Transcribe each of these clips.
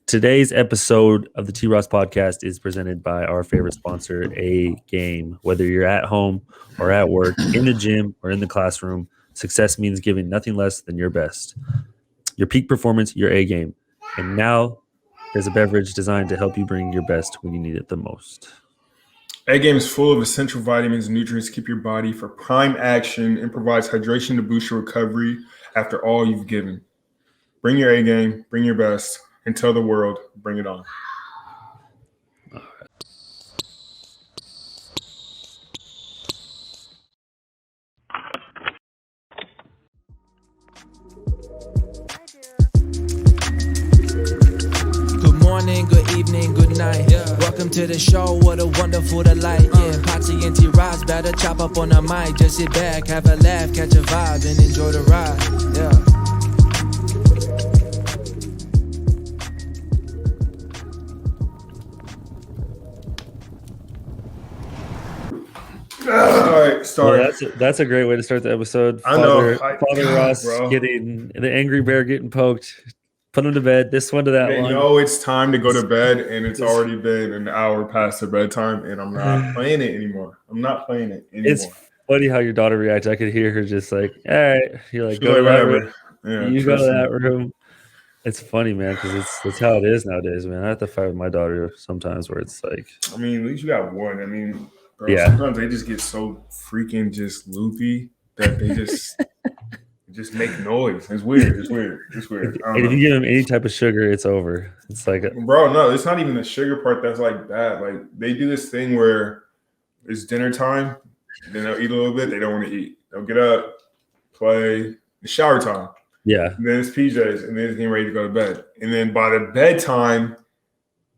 Today's episode of the T.Ross Podcast is presented by our favorite sponsor, A Game. Whether you're at home or at work, in the gym or in the classroom, success means giving nothing less than your best. Your peak performance, your A Game. And now there's a beverage designed to help you bring your best when you need it the most. A Game is full of essential vitamins and nutrients to keep your body for prime action and provides hydration to boost your recovery after all you've given. Bring your A Game, bring your best, and tell the world, bring it on. Good morning, good evening, good night. Welcome to the show, what a wonderful delight. Potsy and T.Ross better chop up on the mic. Just sit back, have a laugh, catch a vibe, and enjoy the ride. All right, start. Well, that's a great way to start the episode. Father Ross bro. getting the angry bear getting poked. Put him to bed. This one to that They one. know it's time to go to bed, and it's already been an hour past their bedtime, and I'm not playing it anymore. It's funny how your daughter reacts. I could hear her just like, all right. You're like, She's go to like, that whatever. room. Yeah, You go to trust me. that room. It's funny, man, because it's how it is nowadays, man. I have to fight with my daughter sometimes where it's like, I mean, at least you got one. I mean, bro, Yeah. sometimes they just get so freaking just loopy that they just make noise. It's weird. I don't and if know. you give them any type of sugar, it's over. It's like, Bro, no, it's not even the sugar part that's like bad. Like, they do this thing where it's dinner time, then they'll eat a little bit, they don't want to eat. They'll get up, play, it's shower time. yeah, And then it's PJs, and then it's getting ready to go to bed. And then by the bedtime,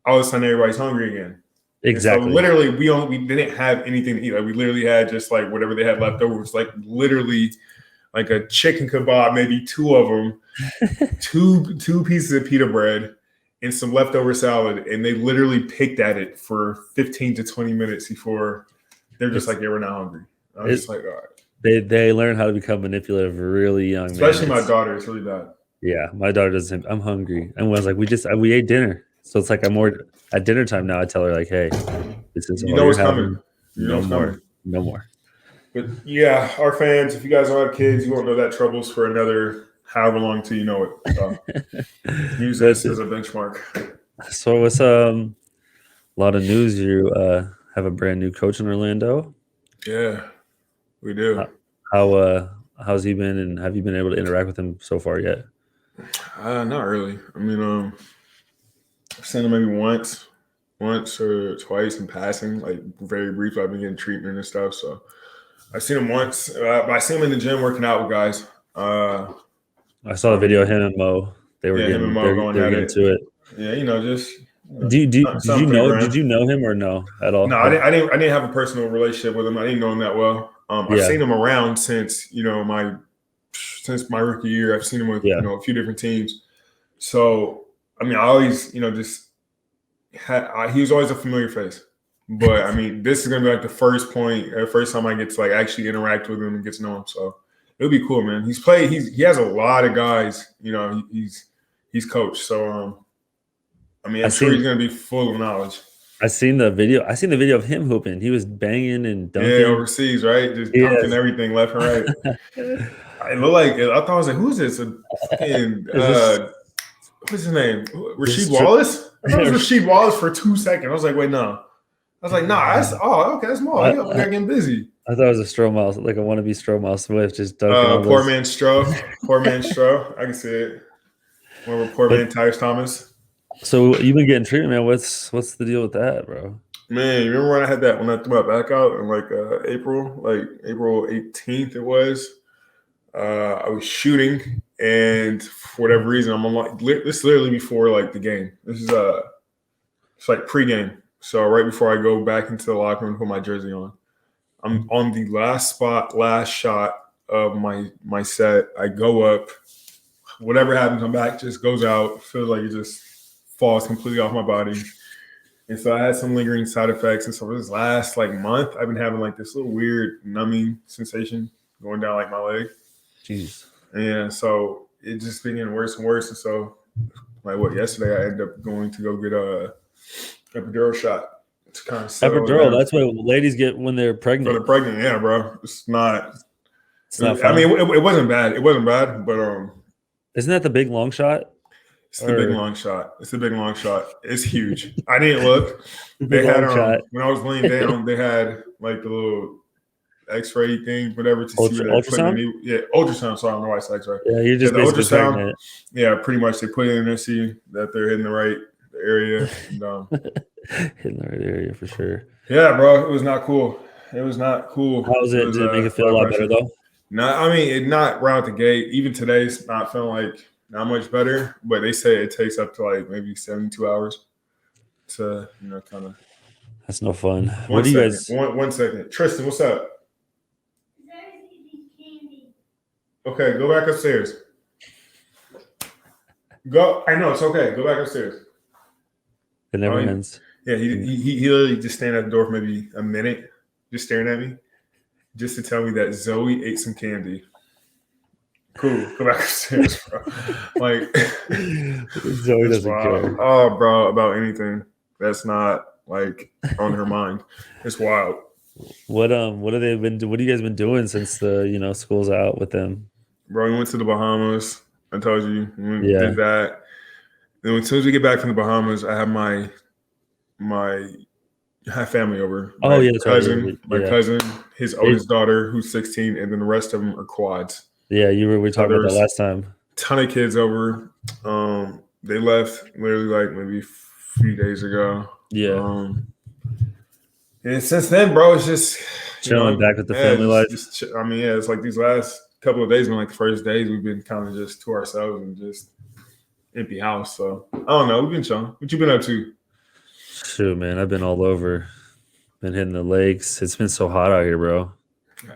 all of a sudden everybody's hungry again. exactly. And so literally, we didn't have anything to eat. Like, we literally had just like whatever they had left over. It was like literally like a chicken kebab, maybe two of them, two pieces of pita bread, and some leftover salad. And they literally picked at it for 15 to 20 minutes before they're just like, yeah, we're not hungry. I was just like, all right. They learn how to become manipulative really young. Especially man. my daughter. It's really bad. Yeah, my daughter does. I'm hungry, and was like, we ate dinner, so it's like I'm more at dinner time now. I tell her like, hey, this is You all know what's you're having. coming. You know what's No more. But yeah, our fans, if you guys don't have kids, you won't know that troubles for another however long till you know it. So use this as a benchmark. So it's a lot of news. You have a brand new coach in Orlando. Yeah, we do. How's he been, and have you been able to interact with him so far yet? Not really. I mean, I've seen him maybe once or twice in passing, like very briefly. I've been getting treatment and stuff, so I've seen him once. But I see him in the gym working out with guys. I saw a video of him and Mo. They were getting into it. Yeah, just. Did you know him or no at all? No, I didn't have a personal relationship with him. I didn't know him that well. I've seen him around since my rookie year. I've seen him with a few different teams. So I mean, I always he was always a familiar face. But I mean, this is gonna be like the first time I get to like actually interact with him and get to know him. So it'll be cool, man. He has a lot of guys. He's coached. So I mean, I'm sure he's gonna be full of knowledge. I seen the video of him hooping. He was banging and dunking. Yeah, overseas, right? Just dunking everything left and right. I thought I was like, who's this? What's his name? Rasheed Wallace? I thought it was Rasheed Wallace for 2 seconds. I was like, wait, no. I was like, nah, okay, that's Maul. We got getting busy. I thought it was a Stroh, like a wannabe Stroh Swift, just dunking. Poor man Stroh. I can see it. One of poor man Tyrese Thomas. So you've been getting treatment, man. What's the deal with that, bro? Man, you remember when I threw my back out in April 18th it was. I was shooting, and for whatever reason, I'm on this is literally before like the game. This is it's like pregame. So right before I go back into the locker room to put my jersey on, I'm on the last shot of my set. I go up, whatever happens, I'm back, just goes out. Feels like it just falls completely off my body. And so I had some lingering side effects. And so this last month, I've been having this little weird numbing sensation going down my leg. Jeez. And so it just been getting worse and worse. And so yesterday I ended up going to go get a epidural shot. It's kind of Epidural. That's what ladies get when they're pregnant. When they're pregnant, yeah, bro. It's not fun. I mean, it wasn't bad. It wasn't bad, but isn't that the big long shot? It's the big long shot. It's the big long shot. It's huge. I didn't look. They had when I was laying down, they had like the little X-ray thing, whatever, to see where they're ultrasound. Ultrasound. So I don't know why it's X-ray. Yeah, you're just basically ultrasound. Pregnant. Yeah, pretty much. They put it in there, see that they're hitting the right area. And, hitting the right area for sure. Yeah, bro. It was not cool. It was not cool. How was it? Did it make it feel a lot better though? No, I mean, it not right out the gate. Even today's not feeling like not much better, but they say it takes up to like maybe 72 hours to, kind of. That's no fun. What do you guys? One second. Tristan, what's up? Okay, go back upstairs. Go. I know, it's okay. Go back upstairs. It never ends. Yeah, he literally just standing at the door for maybe a minute, just staring at me, just to tell me that Zoe ate some candy. Cool, go back upstairs, bro. Like Zoe doesn't care. Oh, bro, about anything that's not like on her mind. It's wild. What have they been? What have you guys been doing since the school's out with them? Bro, we went to the Bahamas. I told you, we did that. Then as soon as we get back from the Bahamas, I have my family over. Oh, yeah, my cousin, his oldest daughter, who's 16, and then the rest of them are quads. Yeah, we talked about that last time. Ton of kids over. They left literally like maybe a few days ago. Yeah. And since then, bro, it's just chilling back with the family life. It's like these last couple of days, been like the first days, we've been kind of just to ourselves and just empty house. So I don't know. We've been chilling. What you been up to? Shoot, man, I've been all over. Been hitting the lakes. It's been so hot out here, bro.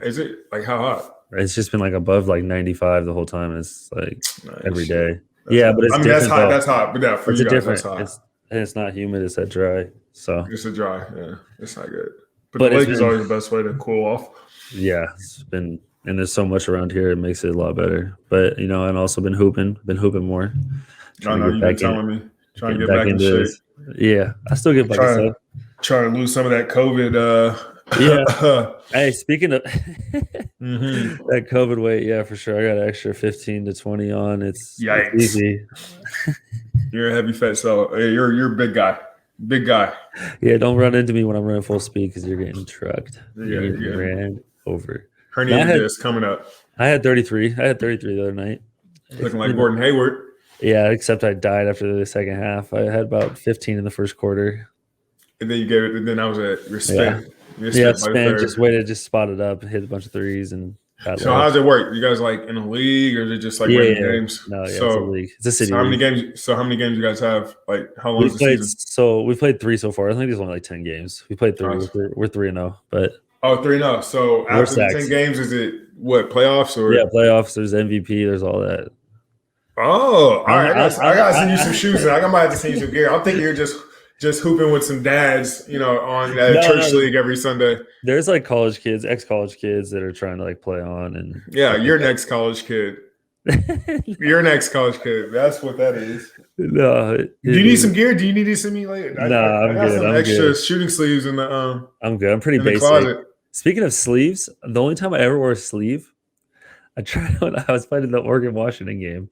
Is it like how hot? It's just been like above like 95 the whole time. It's like every day. That's yeah, hot. but it's different. That's hot. Though. That's hot. But yeah, for you guys, that's hot. It's not humid. It's that dry. So it's a dry. Yeah, it's not good. But the lake is always the best way to cool off. Yeah, it's been, and there's so much around here. It makes it a lot better. But and also been hooping more. I know you've been telling me trying to get back into this. Yeah, I still get back into trying to lose some of that COVID. Yeah. Hey, speaking of that COVID weight, yeah, for sure. I got an extra 15 to 20 on. It's easy. You're a heavy fat fellow. Hey, you're a big guy. Big guy. Yeah, don't run into me when I'm running full speed because you're getting trucked. Yeah, you ran over. Herniated disc coming up. I had 33. I had 33 the other night. Looking like Gordon Hayward. Yeah, except I died after the second half. I had about 15 in the first quarter. And then you gave it, and then I was at your spin. Spin, just waited, just spotted up, hit a bunch of threes, and got so how does it work? You guys like in a league, or is it just like winning games? No, it's a league. It's a city. So how many games you guys have? Like how long is the season? So we played 3 so far. I think there's only like 10 games. We played 3. Nice. We're 3-0, but 3-0. So after the 10 games, is it what, playoffs or? Yeah, playoffs. There's MVP. There's all that. Oh, all right. I gotta send you some shoes. I might have to send you some gear. I'm thinking you're just hooping with some dads, on church league every Sunday. There's like college kids, ex-college kids that are trying to like play on, and you're an ex-college kid. You're an ex-college kid. That's what that is. No. Do you need some gear? Do you need to send me later? No, I'm good. Some extra shooting sleeves in the. I'm good. I'm pretty basic. Closet. Speaking of sleeves, the only time I ever wore a sleeve, I tried when I was playing the Oregon-Washington game.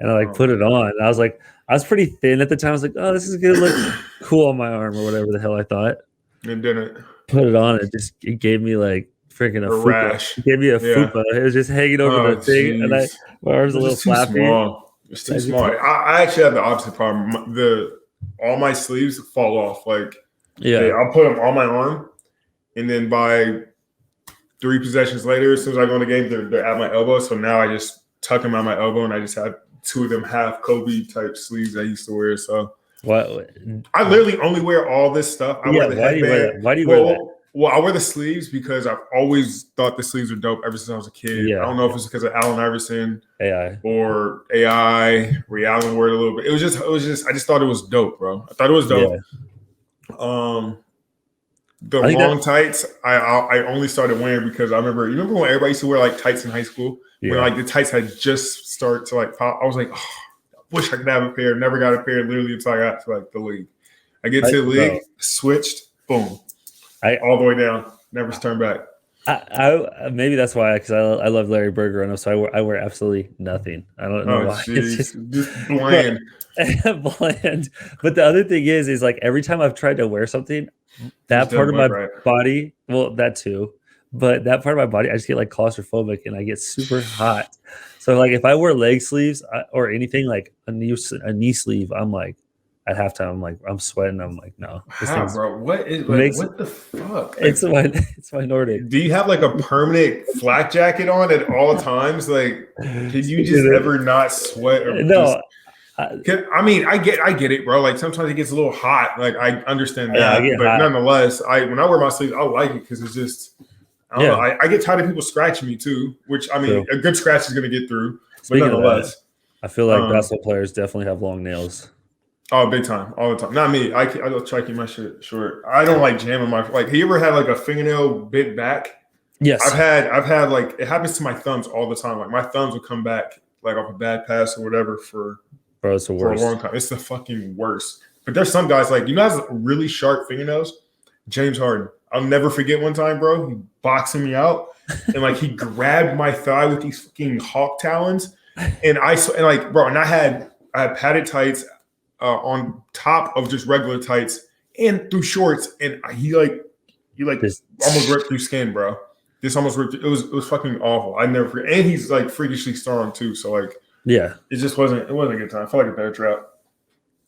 And I put it on. And I was pretty thin at the time. I was like, oh, this is gonna look cool on my arm or whatever the hell I thought. It didn't. Put it on. It gave me like freaking a rash. It gave me a fupa. It was just hanging over the thing, and my arm's a little flappy. Small. It's too small. I actually have the opposite problem. All my sleeves fall off. Like I'll put them on my arm, and then by 3 possessions later, as soon as I go in the game, they're at my elbow. So now I just tuck them at my elbow, and I just have 2 of them half Kobe type sleeves I used to wear. So what? I literally only wear all this stuff. I wear the headband. Why do you wear that? Well, I wear the sleeves because I've always thought the sleeves were dope ever since I was a kid. Yeah. I don't know if it's because of Allen Iverson AI or where Allen wore it a little bit. It was just I just thought it was dope, bro. I thought it was dope. Yeah. The long tights I only started wearing because I remember when everybody used to wear like tights in high school? Yeah. When like the tights had just started to like pop, I was like, oh, wish I could have a pair. Never got a pair literally until I got to like the league. I get to the league, switched, boom, all the way down. Never turned back. I maybe that's why, because I love Larry Bird growing up, so I wear absolutely nothing. I don't know why. It's just bland. Bland. But the other thing is like every time I've tried to wear something, that part of my body, well, that too, but that part of my body, I just get like claustrophobic and I get super hot. So like if I wear leg sleeves or anything like a knee sleeve, I'm like at halftime, I'm sweating. I'm like, no, bro. What the fuck? Like, it's my Nordic. Do you have like a permanent flak jacket on at all times? Like, can you just ever not sweat? Or no. I mean, I get it, bro. Like sometimes it gets a little hot. Like I understand that, but nonetheless, when I wear my sleeves, I like it because it's just. I don't know. I get tired of people scratching me too, which I mean, a good scratch is going to get through. But nonetheless, I feel like basketball players definitely have long nails. Oh, big time, all the time. Not me. I try to keep my shit short. I don't like jamming my like. Have you ever had like a fingernail bit back? Yes, I've had like it happens to my thumbs all the time. Like my thumbs will come back like off a bad pass or whatever for it's the worst. For a long time. It's the fucking worst. But there's some guys like has really sharp fingernails. James Harden. I'll never forget one time, bro. He boxing me out and like he grabbed my thigh with these fucking hawk talons, and I had padded tights on top of just regular tights and through shorts, and he almost ripped through skin, bro. This almost ripped. It was fucking awful. I never forget. And he's like freakishly strong too. So like, yeah, it just wasn't. It wasn't a good time. I felt like a bear trap.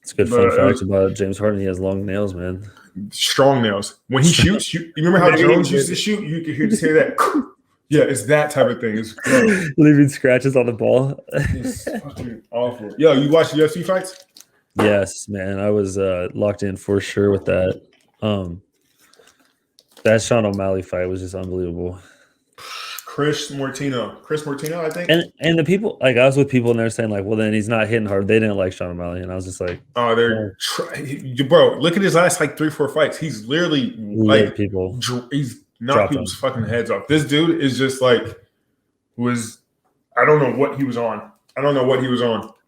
It's a good fun fact about James Harden. He has long nails, man. Strong nails. When he shoots, you remember how Jones used to shoot? You could hear that. Yeah, it's that type of thing. It's leaving scratches on the ball. It's fucking awful. Yo, you watch UFC fights? Yes, man. I was locked in for sure with that. That Sean O'Malley fight was just unbelievable. Chris Mortino, I think. And the people, like I was with people and they're saying like, well, then he's not hitting hard. They didn't like Sean O'Malley, and I was just like, oh, bro. Look at his last like 3-4 fights. He's literally like people. He's knocked people's fucking heads off. This dude is just like I don't know what he was on.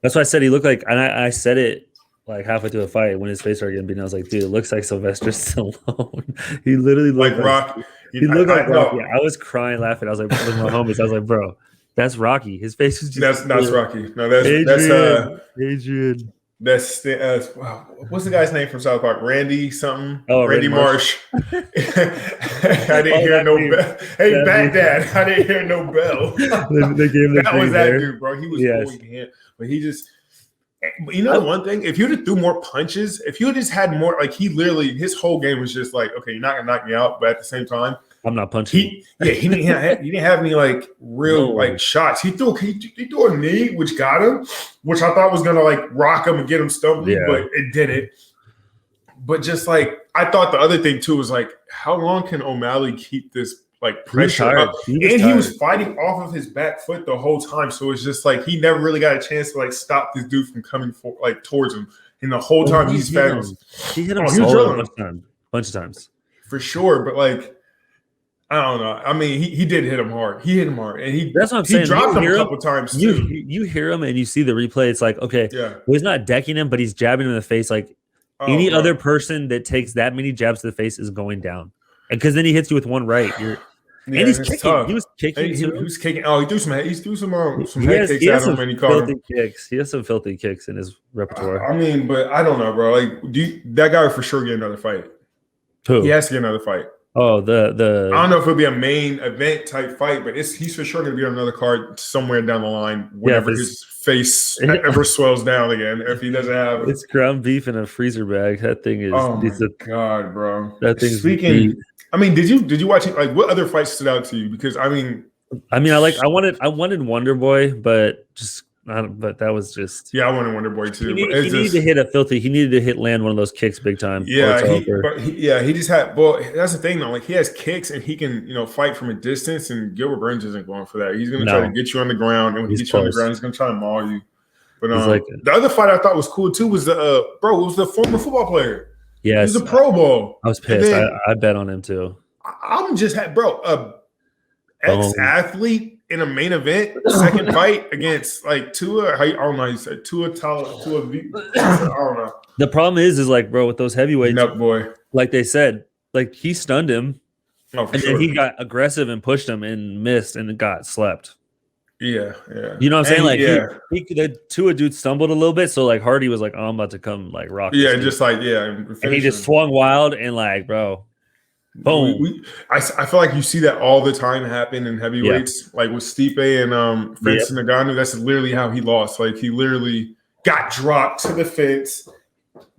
That's why I said he looked like, and I said it like halfway through the fight when his face started getting beaten. I was like, dude, it looks like Sylvester Stallone. He literally looked like Rocky. He looked like Rocky. I was crying, laughing. I was like, with my homies, I was like, bro, that's Rocky. His face was just. That's Rocky. No, that's Adrian. That's what's the guy's name from South Park? Randy something. Oh, Randy Marsh. I didn't hear no bell. Hey, Baghdad. I didn't hear no bell. That was that dude, bro. He was going, but he just. You know, one thing, if you would have threw more punches, if you just had more, like he literally, his whole game was just like, okay, you're not gonna knock me out, but at the same time, I'm not punching. He didn't have any like real like shots. He threw a knee, which got him, which I thought was gonna like rock him and get him stumbling, but it didn't. But just like I thought, the other thing too was like, how long can O'Malley keep this? Like pressure up. He was fighting off of his back foot the whole time. So it's just like he never really got a chance to like stop this dude from coming towards him. And the whole time he hit him a bunch of times. For sure. But like, I don't know. I mean, he did hit him hard. And that's what I'm saying. He dropped him a couple times too. You hear him and you see the replay. It's like, okay, well, he's not decking him, but he's jabbing him in the face. Like any other person that takes that many jabs to the face is going down. And because then he hits you with one right. And he's kicking. Tough. He was kicking. He was kicking. Oh, he threw some head kicks at him when he caught him. He has some filthy kicks in his repertoire. I mean, but I don't know, bro. Like, that guy would for sure get another fight. Who? He has to get another fight. Oh, the I don't know if it'll be a main event type fight, but he's for sure going to be on another card somewhere down the line whenever his face ever swells down again. If he doesn't have it's ground beef in a freezer bag. That thing is. Oh my god, bro! That thing's speaking. I mean, did you watch it? Like, what other fights stood out to you? Because I wanted Wonder Boy, but that was just. Yeah, I wanted Wonder Boy too. He needed to land one of those kicks big time. Yeah, he just had. Well, that's the thing though. Like he has kicks and he can fight from a distance. And Gilbert Burns isn't going for that. He's going to try to get you on the ground, and when he gets you on the ground, he's going to try to maul you. But the other fight I thought was cool too was it was the former football player. Yes, he was a Pro Bowl. I was pissed. I bet on him too. I'm just ex-athlete in a main event, second fight against like Tua. I don't know. He said Tua. I don't know. The problem is like, bro, with those heavyweights, Nut boy. like they said, like he stunned him, Oh, for and sure. then he got aggressive and pushed him and missed and got slept. Yeah. You know what I'm saying? Like, yeah. the Tua dude stumbled a little bit, so like Hardy was like, "Oh, I'm about to come like rock." Yeah, just like and he just swung wild and like, bro, boom. I feel like you see that all the time happen in heavyweights, like with Stipe and Francis Ngannou. That's literally how he lost. Like he literally got dropped to the fence.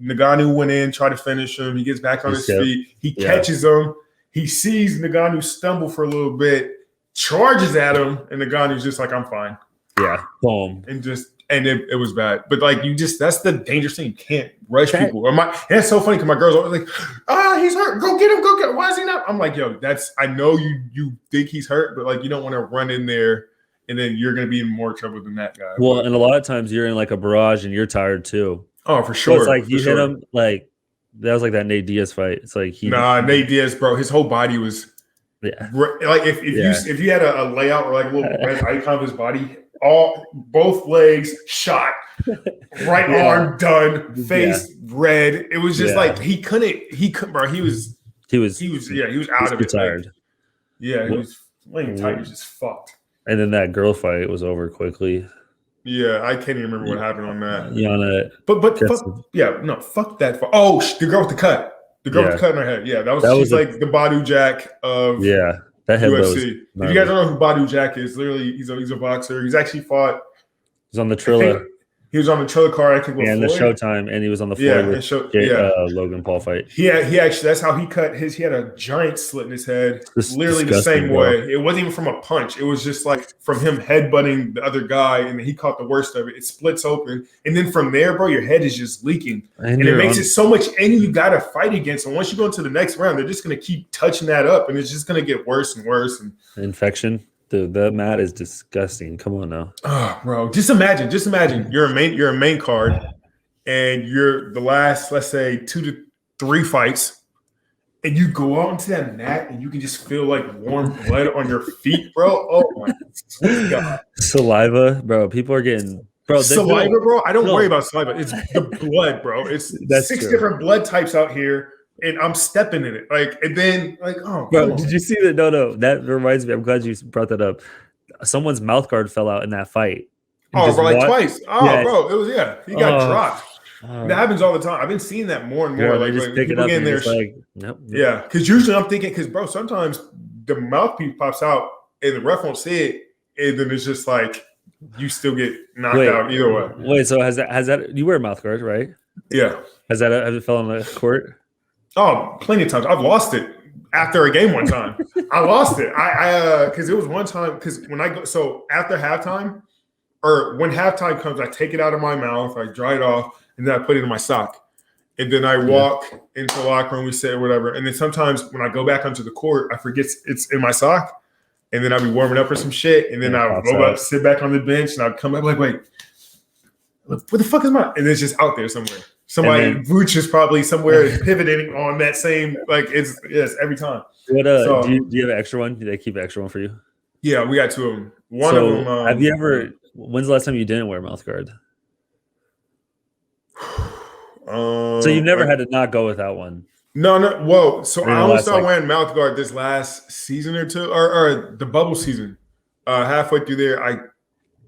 Ngannou went in, tried to finish him. He gets back on his feet. He catches him. He sees Ngannou stumble for a little bit, charges at him, and Ngannou's just like, I'm fine. Yeah, boom. And it was bad. But like that's the dangerous thing. You can't rush people. And it's so funny because my girl's always like, he's hurt. Go get him. Go get him. Why is he not? I'm like, yo, I know you think he's hurt, but like you don't want to run in there and then you're gonna be in more trouble than that guy. Well, and a lot of times you're in like a barrage and you're tired too. Oh, for sure. So it's like you hit him like that was like that Nate Diaz fight. It's like Nate Diaz, bro, his whole body was like if you had a layout or like a little red icon of his body, both legs shot, right arm done, face red. It was just like he couldn't, bro. He was out of it. Tired. Like, he was laying tight. He was just fucked. And then that girl fight was over quickly. Yeah, I can't even remember what happened on that. Yana, fuck that. Oh, the girl with the cut. The girl with the cut in her head. Yeah, she's like the Badu Jack of that UFC. If you guys don't know who Badu Jack is, literally he's a boxer. He's actually fought. He's on the Triller. He was on the Triller card, I think. And the Showtime, and he was on the Floyd with Logan Paul fight. He actually, that's how he cut his. He had a giant slit in his head, literally the same way. It wasn't even from a punch. It was just like from him headbutting the other guy, and then he caught the worst of it. It splits open, and then from there, bro, your head is just leaking, and it makes it so much. And you got to fight against. And once you go into the next round, they're just gonna keep touching that up, and it's just gonna get worse and worse. And infection. Dude, that mat is disgusting. Come on now. Oh, bro. Just imagine. You're a main card and you're the last, let's say, 2 to 3 fights, and you go out into that mat and you can just feel like warm blood on your feet, bro. Oh my God. Saliva, bro. People are getting saliva, bro. I don't worry about saliva. It's the blood, bro. It's 6 different blood types out here. And I'm stepping in it, like, and then, like, oh, bro, did you see that? No, that reminds me. I'm glad you brought that up. Someone's mouth guard fell out in that fight. Oh, bro, like twice. Oh, bro, it was he got dropped. That happens all the time. I've been seeing that more and more. Like, just pick it up and there, like, nope. Yeah, because usually I'm thinking, because bro, sometimes the mouthpiece pops out and the ref won't see it, and then it's just like you still get knocked out either way. Wait, so has that? You wear a mouth guard, right? Yeah. Has it fell on the court? Oh, plenty of times. I've lost it after a game one time. I lost it. I because it was one time, because when I go, so after halftime, or when halftime comes, I take it out of my mouth, I dry it off, and then I put it in my sock. And then I walk into the locker room, we say whatever. And then sometimes when I go back onto the court, I forget it's in my sock. And then I'll be warming up for some shit. And then I'll go up, sit back on the bench, and I'll come back like, wait, what the fuck is mine? And it's just out there somewhere. Somebody, Vooch is probably somewhere pivoting on that same, like, it's every time. What do you have an extra one? Do they keep an extra one for you? Yeah, we got 2 of them. One of them. Have you ever? When's the last time you didn't wear a mouth guard? So you've never had to not go without one. No. Whoa. So I only started wearing mouth guard this last season or two, or the bubble season. Halfway through there, I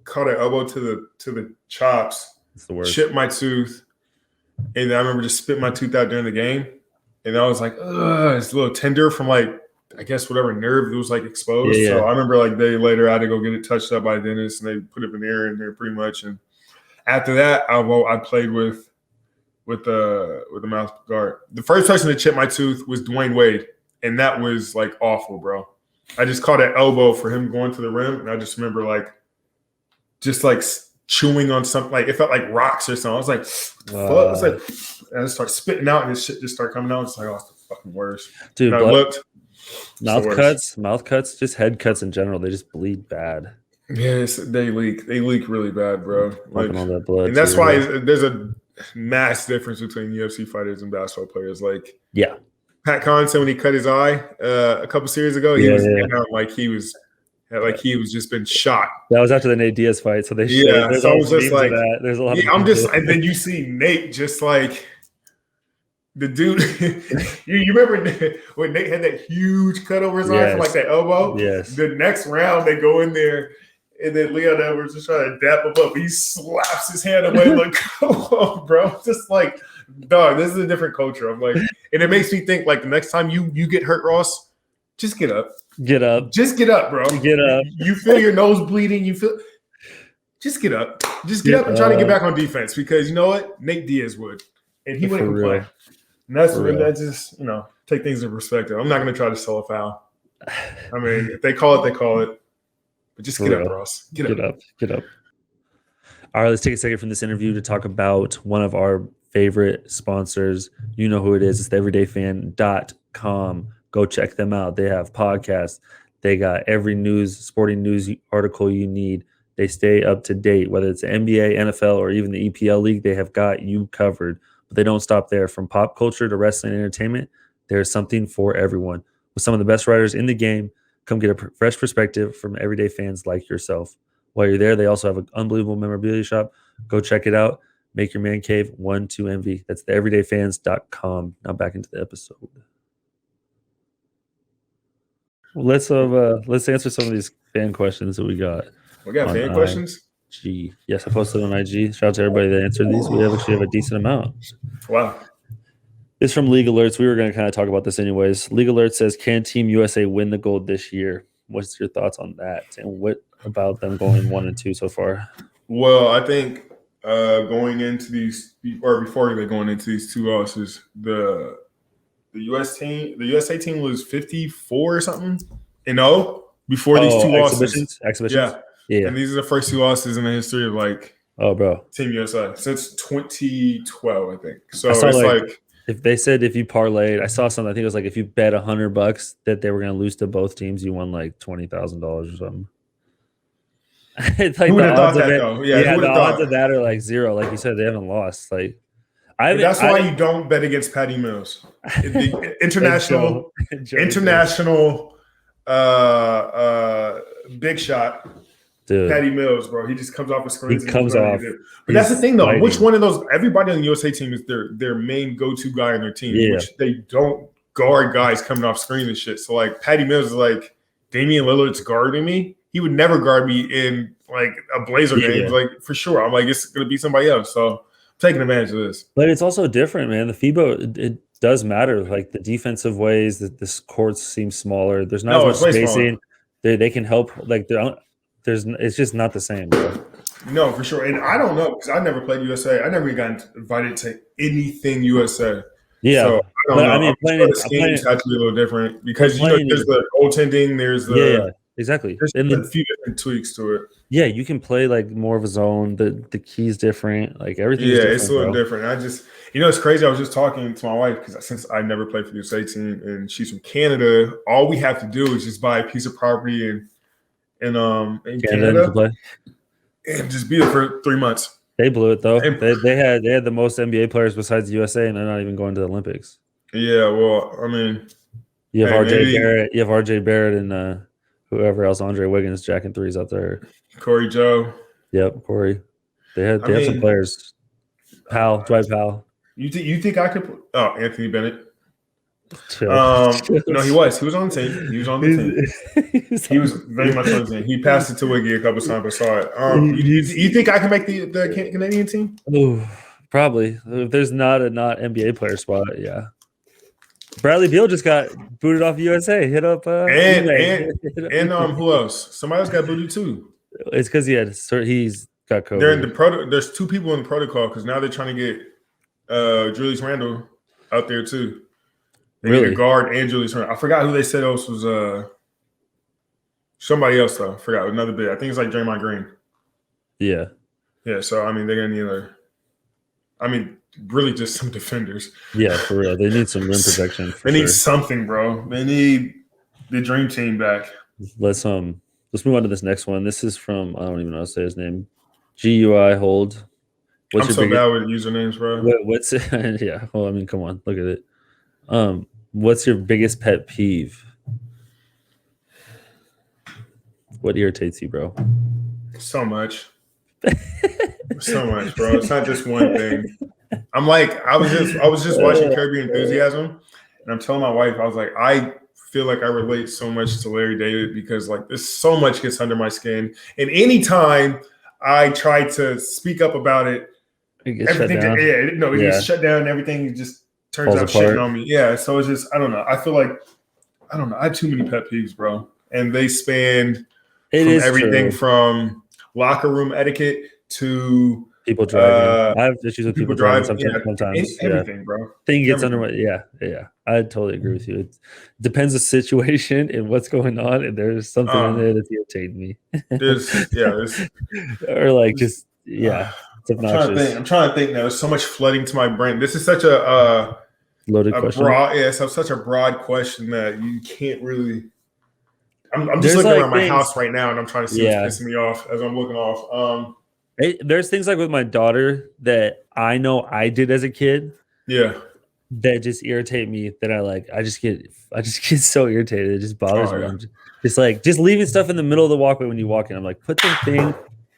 caught an elbow to the chops. That's the worst. Chipped my tooth. And I remember just spit my tooth out during the game. And I was like, ugh, it's a little tender from, like, I guess whatever nerve that was, like, exposed. Yeah. So I remember, like, a day later, I had to go get it touched up by a dentist, and they put a veneer in there pretty much. And after that, I played with the mouth guard. The first person to chip my tooth was Dwayne Wade. And that was, like, awful, bro. I just caught an elbow for him going to the rim. And I just remember, like, chewing on something, like it felt like rocks or something. I was like, what the fuck? I was like, and I start spitting out, and this shit just started coming out. It's like, oh, it's the fucking worst. Dude, I looked. Mouth cuts, just head cuts in general, they just bleed bad. Yes, they leak. They leak really bad, bro. Like, all that blood. And that's why there's a mass difference between UFC fighters and basketball players. Like, yeah. Pat Connaughton, when he cut his eye a couple series ago, he was out like he was Like he was just been shot. That was after the Nate Diaz fight, so they Yeah, there's so I all was just memes like, of that. There's a lot. Yeah, I'm just, and then you see Nate just like the dude. you remember when Nate had that huge cut over his eye from like that elbow? Yes. The next round they go in there, and then Leon Edwards is trying to dap him up. He slaps his hand away, like, come on, bro. Just like, dog, this is a different culture. I'm like, and it makes me think like the next time you get hurt, Ross, just get up. Get up. Just get up, bro. Get up. You feel your nose bleeding. You feel. Just get up. Just get up and try to get back on defense because you know what? Nate Diaz would, and he wouldn't complain. And that's just take things in perspective. I'm not going to try to sell a foul. I mean, if they call it, they call it. But just get up, Ross. Get up. Get up. All right, let's take a second from this interview to talk about one of our favorite sponsors. You know who it is. It's the everydayfan.com. Go check them out. They have podcasts. They got every sporting news article you need. They stay up to date, whether it's the NBA, NFL, or even the EPL league. They have got you covered. But they don't stop there. From pop culture to wrestling and entertainment, there's something for everyone. With some of the best writers in the game, come get a fresh perspective from everyday fans like yourself. While you're there, they also have an unbelievable memorabilia shop. Go check it out. Make your man cave one to envy. That's the everydayfans.com. Now back into the episode. Let's answer some of these fan questions that we got. We got fan questions? Yes, I posted on IG. Shout out to everybody that answered these. We actually have a decent amount. Wow. It's from League Alerts. We were going to kind of talk about this anyways. League Alerts says, can Team USA win the gold this year? What's your thoughts on that? And what about them going 1-2 so far? Well, I think going into these, or before they going into these two losses, the USA team was 54 or something, before these two losses. Exhibitions. Yeah. And these are the first two losses in the history of Team USA since 2012, I think. So it's like if they said if you parlayed, I saw something. I think it was like if you bet $100 that they were going to lose to both teams, you won like $20,000 or something. It's like who would have thought that though? Yeah, the odds of that are like zero. Like you said, they haven't lost. Like that's why you don't bet against Patty Mills. The international big shot. Dude. Patty Mills, bro. He just comes off the screen. He comes off. But that's the thing, though. Fighting. Which one of those? Everybody on the USA team is their main go-to guy on their team. Yeah. Which they don't guard guys coming off screen and shit. So like Patty Mills is like Damian Lillard's guarding me. He would never guard me in like a Blazer game, like for sure. I'm like it's gonna be somebody else. So I'm taking advantage of this. But it's also different, man. The FIBA it does matter. Like the defensive ways that this court seems smaller. There's not as much spacing. They can help. Like it's just not the same, bro. No, for sure. And I don't know because I never played USA. I never got invited to anything USA. Yeah, so I don't know. I mean, the schemes have to be a little different because there's the goaltending, there's the exactly. There's a few different tweaks to it. Yeah, you can play like more of a zone. The key's different. Like everything. Yeah, it's a little different. I just, it's crazy. I was just talking to my wife because since I never played for the USA team and she's from Canada, all we have to do is just buy a piece of property in Canada and just be there for 3 months. They blew it though. They had the most NBA players besides the USA, and they're not even going to the Olympics. Yeah, well, I mean, you have RJ Barrett, and whoever else, Andre Wiggins, jacking threes out there. Corey Joe. Yep, Corey. They had some players. Dwight Powell. You think I could? Oh, Anthony Bennett. No, he was on the team. He was on the team. He was very much on the team. He passed it to Wiggy a couple times. I saw it. You think I can make the Canadian team? Ooh, probably. If there's not a NBA player spot, yeah. Bradley Beal just got booted off USA. Hit up and who else? Somebody else got booted too. It's because he's got COVID. They're in the there's two people in the protocol because now they're trying to get Julius Randle out there too. They need a guard and Julius Randle. I forgot who they said else was somebody else though. I forgot another bit. I think it's like Draymond Green. Yeah. Yeah. So I mean, they're gonna need really just some defenders. Yeah, for real. They need some rim protection. They need something, bro. They need the dream team back. Let's move on to this next one. This is from I don't even know how to say his name. GUI Hold. I'm so bad with usernames, bro. What's it? Yeah. Well, I mean, come on, look at it. What's your biggest pet peeve? What irritates you, bro? So much. So much, bro. It's not just one thing. I'm like, I was just watching Caribbean Enthusiasm, and I'm telling my wife, I was like, I feel like I relate so much to Larry David because like there's so much gets under my skin. And anytime I try to speak up about it, everything gets shut down and everything just turns Falls out apart. shitting on me. Yeah. So it's just, I don't know. I feel like, I don't know. I have too many pet peeves, bro. And they span from everything from locker room etiquette to people driving. I have issues with people driving sometimes. Everything, bro. Thing gets under my I totally agree with you. It depends the situation and what's going on, and there's something in there that's irritating me. Or like just it's obnoxious. I'm trying to think now. There's so much flooding to my brain. This is such a loaded question. Such a broad question that you can't really. I'm just looking around my house right now, and I'm trying to see what's pissing me off as I'm looking off. There's things like with my daughter that I know I did as a kid. Yeah. That just irritate me. That I just get so irritated. It just bothers me. I'm just leaving stuff in the middle of the walkway when you walk in. I'm like, put the thing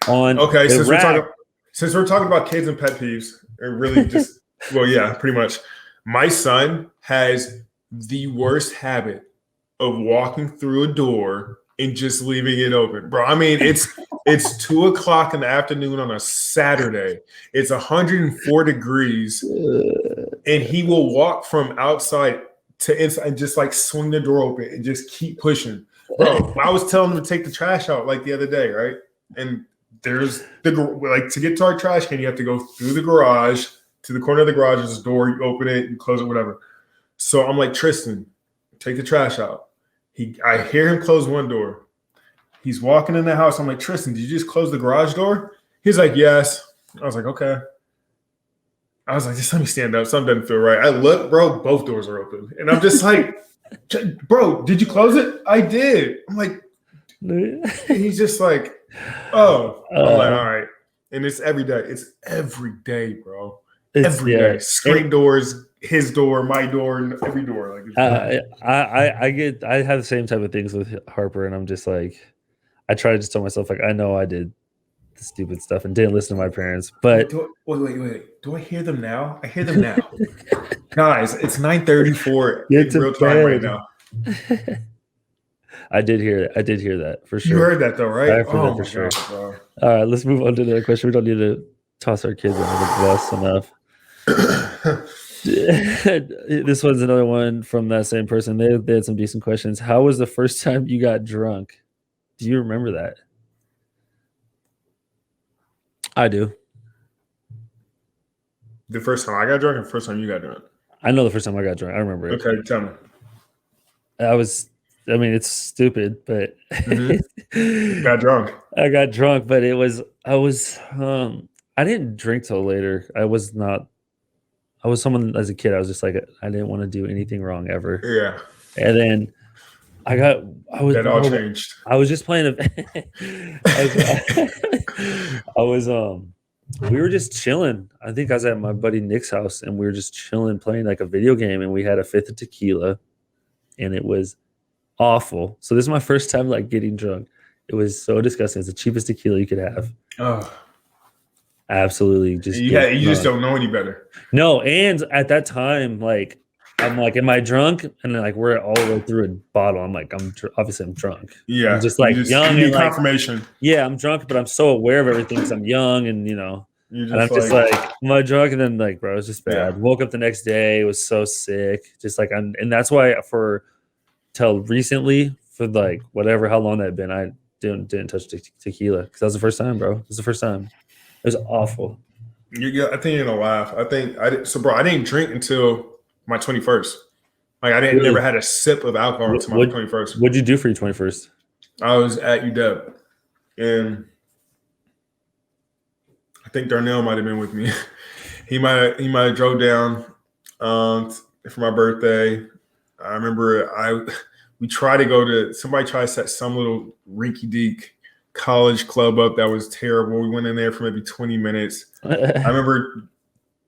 on. Okay, since we're talking about kids and pet peeves, and really just pretty much. My son has the worst habit of walking through a door and just leaving it open, bro. I mean, it's 2:00 in the afternoon on a Saturday. It's 104 degrees, and he will walk from outside to inside and just like swing the door open and just keep pushing. Bro, I was telling him to take the trash out like the other day, right? And there's to get to our trash can, you have to go through the garage to the corner of the garage. There's a door, you open it, you close it, whatever. So I'm like, Tristan, take the trash out. I hear him close one door. He's walking in the house. I'm like, Tristan, did you just close the garage door? He's like, yes. I was like, okay. I was like, just let me stand up. Something doesn't feel right. I look, bro, both doors are open. And I'm just like, bro, did you close it? I did. I'm like, and he's just like, oh. I'm like, all right. And it's every day. It's every day, bro. Every day. Screen doors, his door, my door, and every door. Like I have the same type of things with Harper, and I'm just like, I try to just tell myself like I know I did the stupid stuff and didn't listen to my parents. But wait. Do I hear them now? I hear them now. Guys, it's 9:34 in real time right now. I did hear that for sure. You heard that though, right? I heard that for sure. God, all right, let's move on to the question. We don't need to toss our kids under the bus enough. This one's another one from that same person. They had some decent questions. How was the first time you got drunk? Do you remember that? I do. The first time I got drunk, or the first time you got drunk? I know the first time I got drunk. I remember it. Okay, tell me. It's stupid, but got drunk. I got drunk, but I didn't drink till later. I was someone as a kid, I was just like, I didn't want to do anything wrong ever. Yeah. And then that all changed. I was just playing we were just chilling. I think I was at my buddy Nick's house and we were just chilling, playing like a video game, and we had a fifth of tequila and it was awful. So this is my first time like getting drunk. It was so disgusting. It's the cheapest tequila you could have. Oh. Absolutely. Just you just don't know any better. No, and at that time, like I'm like, am I drunk? And then like we're all the way through a bottle. I'm like, obviously I'm drunk. Yeah, I'm just like young. You need and confirmation. Like, yeah, I'm drunk, but I'm so aware of everything because I'm young and and I'm just like, am I drunk? And then like, bro, it was just bad. Yeah. Woke up the next day, was so sick. Just like and that's why till recently for like how long that had been, I didn't touch tequila because that was the first time, bro. It was the first time. It was awful. I think you're gonna laugh. I didn't drink until my 21st. Like I didn't never had a sip of alcohol until my 21st. What'd you do for your 21st? I was at UW, and I think Darnell might have been with me. he might have drove down for my birthday. I remember we tried to go to somebody tried to set some little rinky-dink college club up that was terrible. We went in there for maybe 20 minutes. I remember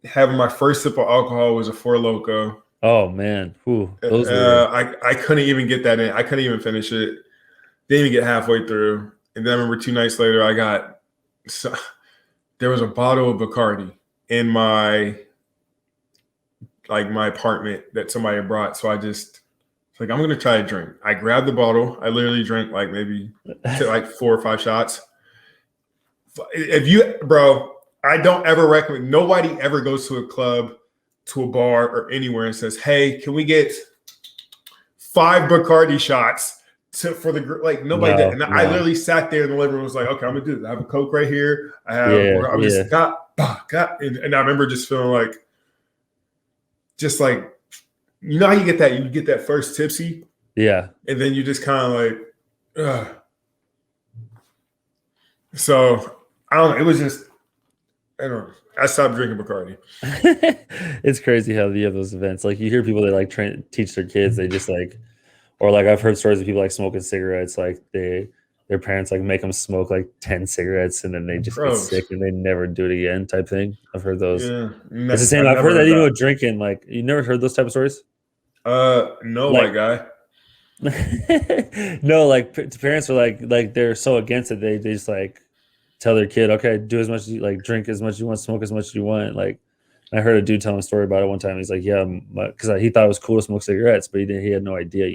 having my first sip of alcohol was a Four Loko. Oh man, I couldn't even get that in. I couldn't even finish it. Didn't even get halfway through. And then I remember 2 nights later, there was a bottle of Bacardi in my apartment that somebody had brought. So I just I'm going to try to drink. I grabbed the bottle. I literally drank maybe 4 or 5 shots. I don't ever recommend, nobody ever goes to a club, to a bar or anywhere and says, hey, can we get 5 Bacardi shots for the group? Nobody did. And I literally sat there in the living room and was like, okay, I'm going to do this. I have a Coke right here. I have, just got, and I remember just feeling you know how you get that first tipsy? Yeah. And then you just kind of ugh. So I don't know. It was just, I don't know. I stopped drinking Bacardi. It's crazy how you have those events. You hear people that teach their kids. They just or I've heard stories of people smoking cigarettes. Their parents make them smoke 10 cigarettes and then they just get sick and they never do it again type thing. I've heard those. Yeah, it's the same. I've heard that even with drinking. You never heard those type of stories? No, white guy. No, parents are they're so against it. They just tell their kid, okay, do as much as you drink as much as you want, smoke as much as you want. I heard a dude tell him a story about it one time. He's yeah, because he thought it was cool to smoke cigarettes, but he had no idea,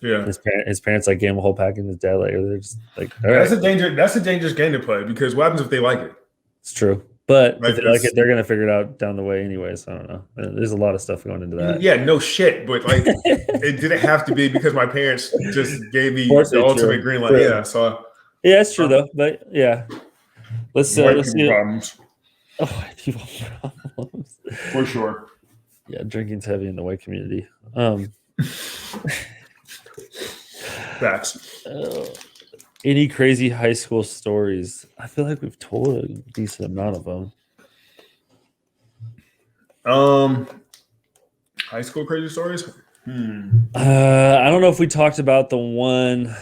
Yeah. His parents gave him a whole pack, and his dad they're just all right. That's a dangerous game to play because what happens if they like it? It's true. But if they like it, they're gonna figure it out down the way anyway. So I don't know. There's a lot of stuff going into that. Yeah, no shit. But it didn't have to be because my parents just gave me the ultimate green light. Yeah, so yeah, it's true though. But yeah, let's see. Problems. Oh, white people problems for sure. Yeah, drinking's heavy in the white community. Facts. Any crazy high school stories? I feel like we've told a decent amount of them. High school crazy stories? I don't know if we talked about the one.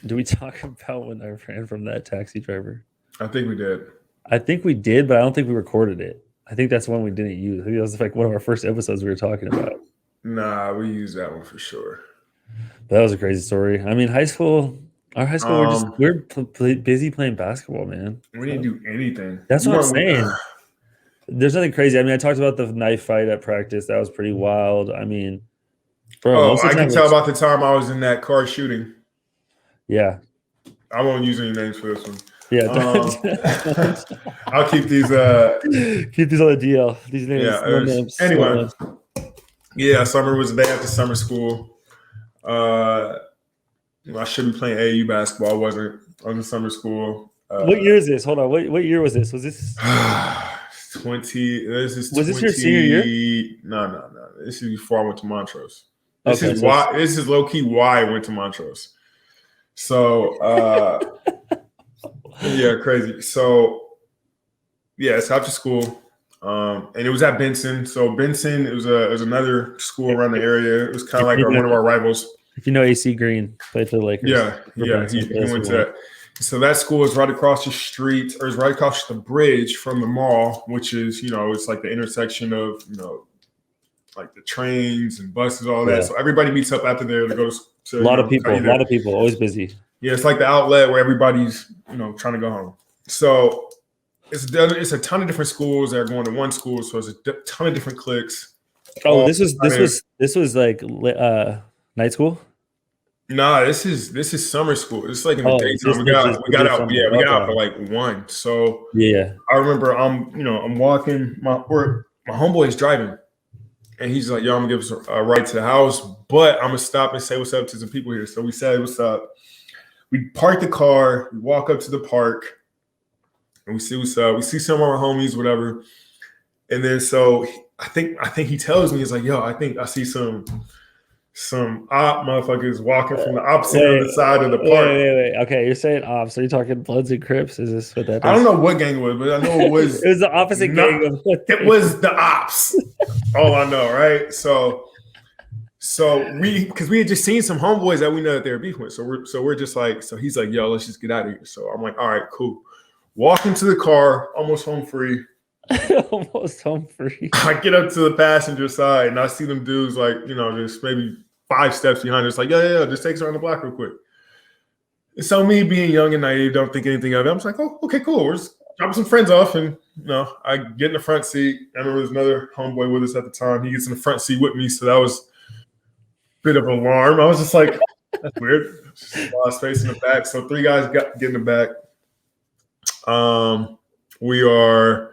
Do we talk about when I ran from that taxi driver? I think we did. I think we did, but I don't think we recorded it. I think that's one we didn't use. I think that was one of our first episodes we were talking about. Nah, we used that one for sure. But that was a crazy story. I mean, our high school, we're busy playing basketball, man. We didn't do anything. That's what I'm saying. There's nothing crazy. I mean, I talked about the knife fight at practice. That was pretty wild. I mean, bro. I can tell about the time I was in that car shooting. Yeah. I won't use any names for this one. Yeah. I'll keep these. Keep these on the DL. These names. Yeah. Names. Anyway. Yeah. Summer was the day after summer school. I should be playing AAU basketball. I wasn't. I was in summer school. What year is this? Hold on. What year was this? Was this 20? Was this your senior year? No. This is before I went to Montrose. This is low key why I went to Montrose. So yeah, crazy. So yeah, it's after school. And it was at Benson. So Benson, it was another school around the area. It was kind of one of our rivals. If you know AC Green, played for the Lakers. Yeah, he went to that. So that school is right across the street, or is right across the bridge from the mall, which is, it's the intersection of, the trains and buses, all that. So everybody meets up after there to go to a lot of people, always busy. Yeah, it's the outlet where everybody's, trying to go home. So it's a ton of different schools that are going to one school, so it's a ton of different cliques. Oh, this was night school? Nah, this is summer school. It's in the daytime. We got out for 1. So yeah, I remember I'm walking. My homeboy's driving, and he's like, "Yo, I'm gonna give us a ride to the house, but I'm gonna stop and say what's up to some people here." So we said what's up. We park the car. We walk up to the park, and we see what's up. We see some of our homies, whatever. And then so I think he tells me, he's like, "Yo, I think I see some op motherfuckers walking from the opposite side of the park." Wait. Okay, you're saying ops. Are you talking Bloods and Crips? Is this what that is? I don't know what gang it was, but I know it was. It was the opposite gang. It was the ops. All I know, right? So because we had just seen some homeboys that we know that they were beefing with. So we're just so he's like, "Yo, let's just get out of here." So I'm like, "All right, cool." Walk into the car, almost home free. Almost home free. I get up to the passenger side and I see them dudes just maybe 5 steps behind us, yeah, just take us around the block real quick. So me being young and naive, don't think anything of it. I'm just like, oh, okay, cool. We're just dropping some friends off, and I get in the front seat. I remember there's another homeboy with us at the time. He gets in the front seat with me, so that was a bit of alarm. I was just like, that's weird. Just a lot of space in the back. So 3 guys get in the back. We are.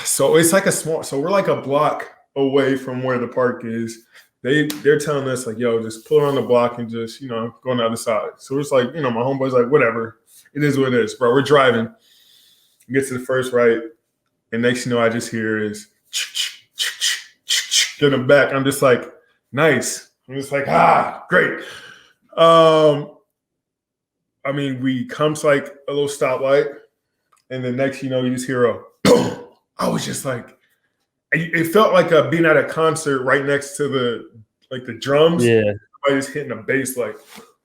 So it's like so we're like a block away from where the park is. They're telling us like, yo, just pull around the block and just, go on the other side. So it's like, my homeboy's like, whatever. It is what it is, bro. We're driving. Get to the first right. And next I just hear is get him back. I'm just like, nice. I'm just like, great. We come to like a little stoplight. And then next, you just hear a boom. I was just like, it felt like being at a concert right next to the drums. Yeah. Somebody just hitting a bass like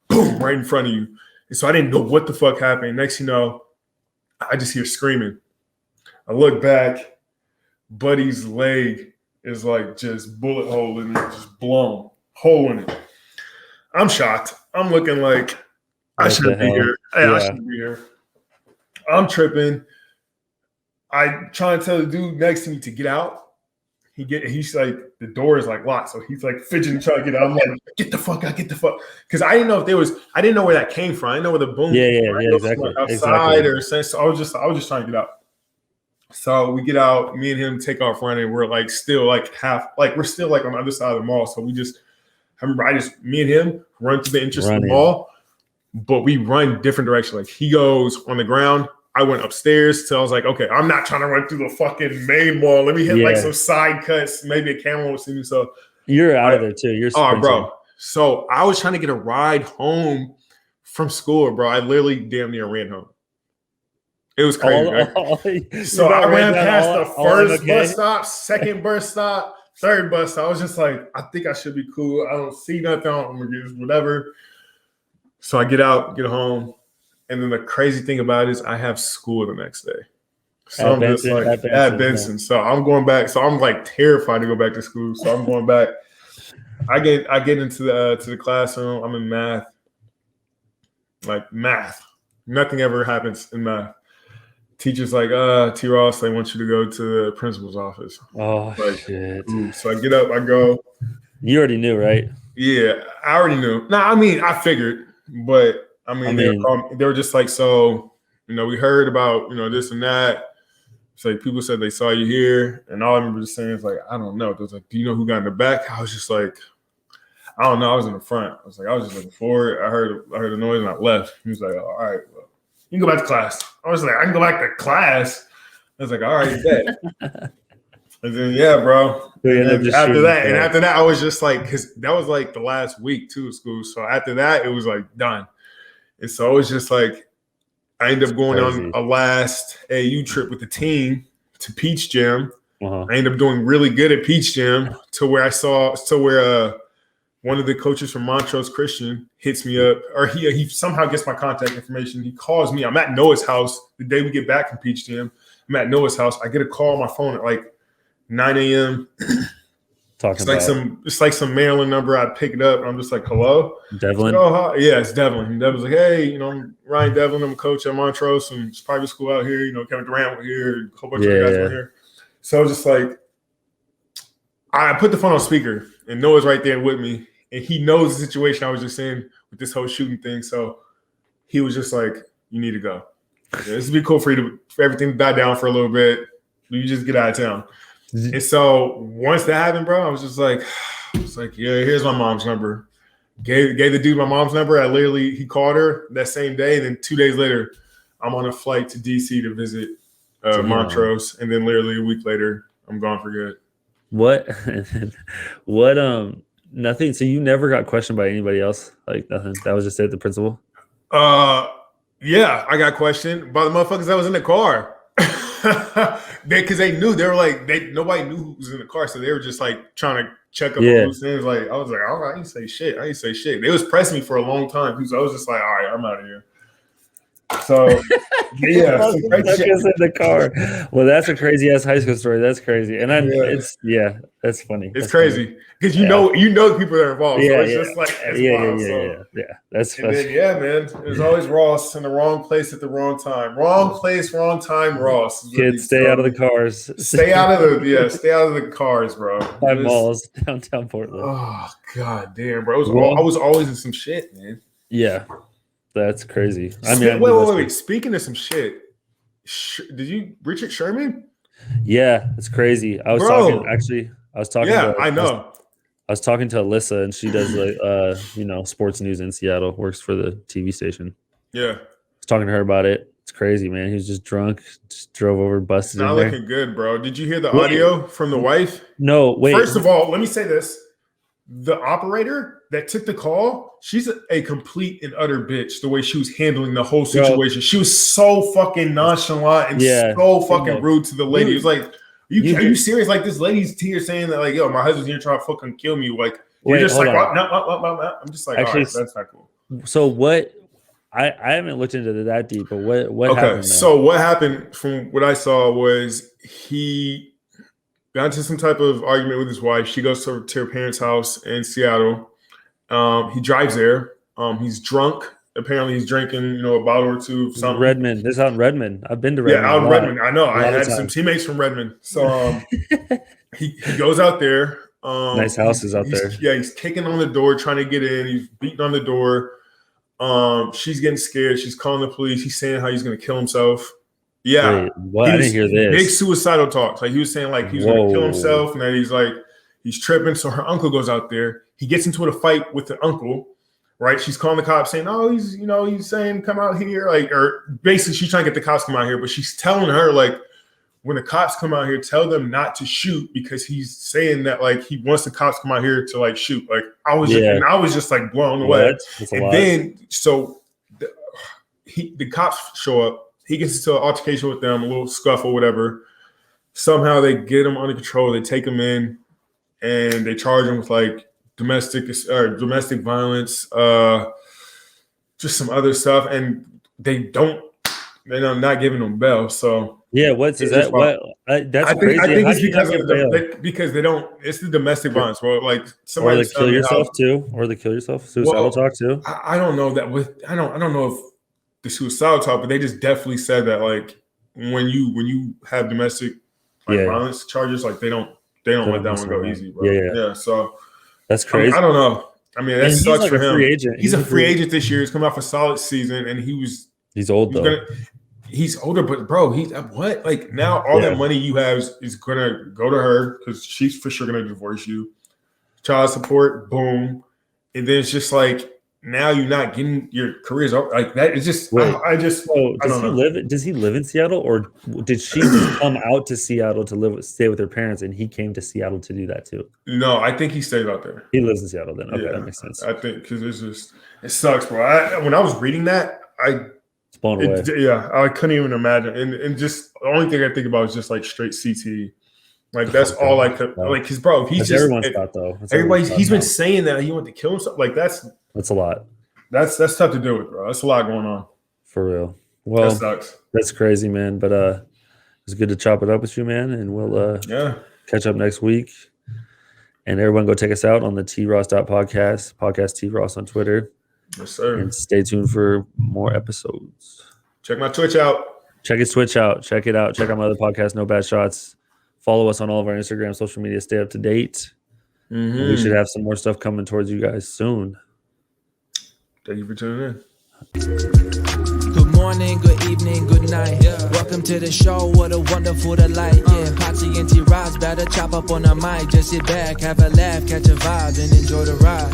boom right in front of you. And so I didn't know what the fuck happened. Next, I just hear screaming. I look back, buddy's leg is like just bullet hole in it, just blown, hole in it. I'm shocked. I'm looking like I shouldn't be here. Hey, I shouldn't be here. I'm tripping. I try to tell the dude next to me to get out. He's like, the door is like locked. So he's like fidgeting, trying to get out. I'm like, get the fuck out, get the fuck. Because I didn't know I didn't know where that came from. I didn't know where the boom came from. Exactly. Outside or something. So I was just trying to get out. So we get out, me and him take off running. We're like still like we're still like on the other side of the mall. So me and him run to the entrance of the mall, but we run different directions. Like he goes on the ground. I went upstairs till I was like, okay, I'm not trying to run through the fucking main mall. Let me hit like some side cuts. Maybe a camera will see me. So you're out of there too. You're sprinting. Bro. So I was trying to get a ride home from school, bro. I literally damn near ran home. It was crazy. So I ran past the first bus stop, second bus stop, third bus stop. I was just like, I think I should be cool. I don't see nothing. I'm gonna get whatever. So I get out, get home. And then the crazy thing about it is I have school the next day. So I'm just like at Benson. So I'm going back. So I'm like terrified to go back to school. So I'm going back. I get into the classroom. I'm in math. Like math. Nothing ever happens in math. Teacher's like, T.Ross, they want you to go to the principal's office. Oh, shit. So I get up, I go. You already knew, right? Yeah, I already knew. I figured, but they were just like, so, we heard about, this and that. It's like people said they saw you here. And all I remember just saying is like, I don't know. It was like, do you know who got in the back? I was just like, I don't know. I was in the front. I was just looking forward. I heard the noise and I left. He was like, all right, well, you can go back to class. I was like, I can go back to class. I was like, all right, bet. And then, yeah, bro. After that, I was just like, because that was like the last week too of school. So after that, it was like done. And so it was just like, I ended up going on a last AU trip with the team to Peach Jam. I ended up doing really good at Peach Jam to where one of the coaches from Montrose Christian hits me up, or he somehow gets my contact information. He calls me. I'm at Noah's house the day we get back from Peach Jam. I'm at Noah's house. I get a call on my phone at like 9 a.m. It's like some Maryland number. I pick it up. And I'm just like, hello? Devlin? Like, yeah, it's Devlin. And Devlin's like, hey, I'm Ryan Devlin. I'm a coach at Montrose and it's private school out here. Kevin Durant was here. A whole bunch of guys were here. So I was just like, I put the phone on speaker and Noah's right there with me. And he knows the situation I was just in with this whole shooting thing. So he was just like, you need to go. This would be cool for everything to die down for a little bit. You just get out of town. And so once that happened, bro, I was like, yeah, here's my mom's number. Gave the dude my mom's number. He called her that same day. And then 2 days later, I'm on a flight to DC to visit Montrose. And then literally a week later, I'm gone for good. What, nothing. So you never got questioned by anybody else? Like nothing. That was just it, the principal? Yeah, I got questioned by the motherfuckers that was in the car. Because they knew, they were like, nobody knew who was in the car, so they were just like trying to check up on loose ends. Like I was like, all right, I didn't say shit. They was pressing me for a long time, so I was just like, all right, I'm out of here. So yeah, some crazy shit. in the car. Well, that's a crazy ass high school story. That's crazy, and that's funny. It's crazy because you know the people that are involved. So it's just like That's and then, man. There's always Ross in the wrong place at the wrong time. Wrong place, wrong time. Ross. Kids, stay out of the cars. Stay out of the cars, bro. By malls downtown Portland. Oh god damn, bro. I was always in some shit, man. Yeah, that's crazy. Wait. Speaking of some shit, did you Richard Sherman? Yeah, it's crazy. I was talking. Yeah, I know. I was talking to Alyssa, and she does sports news in Seattle. Works for the TV station. Yeah, I was talking to her about it. It's crazy, man. He was just drunk, just drove over, busted. Not looking good, bro. Did you hear the audio from the wife? No, wait. First of all, let me say this: the operator that took the call, she's a complete and utter bitch. The way she was handling the whole situation, she was so fucking nonchalant and so fucking rude to the lady. It was like, are you serious? Like this lady's here saying that, like, yo, my husband's here trying to fucking kill me. Like, you're just like, what? No. I'm just like, actually, that's not cool. So what? I haven't looked into that deep, but what happened? Okay, so what happened from what I saw was he got into some type of argument with his wife. She goes to her parents' house in Seattle. He drives there. He's drunk. Apparently, he's drinking, a bottle or two of something. Redmond. This is out in Redmond. I've been to Redmond. Yeah, out in Redmond. I know. I had some teammates from Redmond. So he goes out there. Nice houses out there. Yeah, he's kicking on the door, trying to get in. He's beating on the door. She's getting scared. She's calling the police. He's saying how he's going to kill himself. Yeah. Wait, what? I didn't hear this. Big suicidal talks. Like he was saying, like he was going to kill himself, and that he's tripping. So her uncle goes out there. He gets into a fight with the uncle. Right? She's calling the cops saying, "Oh, he's saying come out here." Like, or basically she's trying to get the cops to come out here, but she's telling her, like, when the cops come out here, tell them not to shoot because he's saying that, like, he wants the cops to come out here to, like, shoot. Like, I was just like blown away. And then so the cops show up. He gets into an altercation with them, a little scuffle, whatever. Somehow they get him under control. They take him in and they charge him with, like, domestic violence, just some other stuff, and they're not giving them bail. So yeah, that's crazy. I think it's because they don't. It's the domestic violence, bro. Like somebody or they kill yourself too, or they kill yourself. Suicidal talk too. I don't know that I don't know if the suicidal talk, but they just definitely said that, like, when you have domestic violence charges, like they don't let that one go easy, bro. Yeah. So. That's crazy. I don't know. I mean, that sucks for him. He's a free agent this year. He's coming off a solid season, and he's old though. He's older, but bro, he's what? Like now, all that money you have is gonna go to her because she's for sure gonna divorce you. Child support, boom, and then it's just like now you're not getting your careers over like that. It's just Does he live in Seattle, or did she just come out to Seattle to stay with her parents, and he came to Seattle to do that too? No, I think he stayed out there. He lives in Seattle then. Okay, that makes sense. I think because it sucks, bro. When I was reading that, it's blown away. I couldn't even imagine, and just the only thing I think about is just like straight CT. Like that's all I could like. Because bro, he's just everyone's thought though. He's been saying that he wanted to kill himself. Like that's a lot. That's tough to deal with, bro. That's a lot going on. For real. Well, that sucks. That's crazy, man. But it's good to chop it up with you, man. And we'll catch up next week. And everyone go check us out on the T.Ross podcast T.Ross on Twitter. Yes, sir. And stay tuned for more episodes. Check my Twitch out. Check his Twitch out. Check it out. Check out my other podcast, No Bad Shots. Follow us on all of our Instagram, social media. Stay up to date. Mm-hmm. We should have some more stuff coming towards you guys soon. Thank you for tuning in. Good morning, good evening, good night. Welcome to the show. What a wonderful delight. Patsy and T.Ross better chop up on the mic. Just sit back, have a laugh, catch a vibe, and enjoy the ride.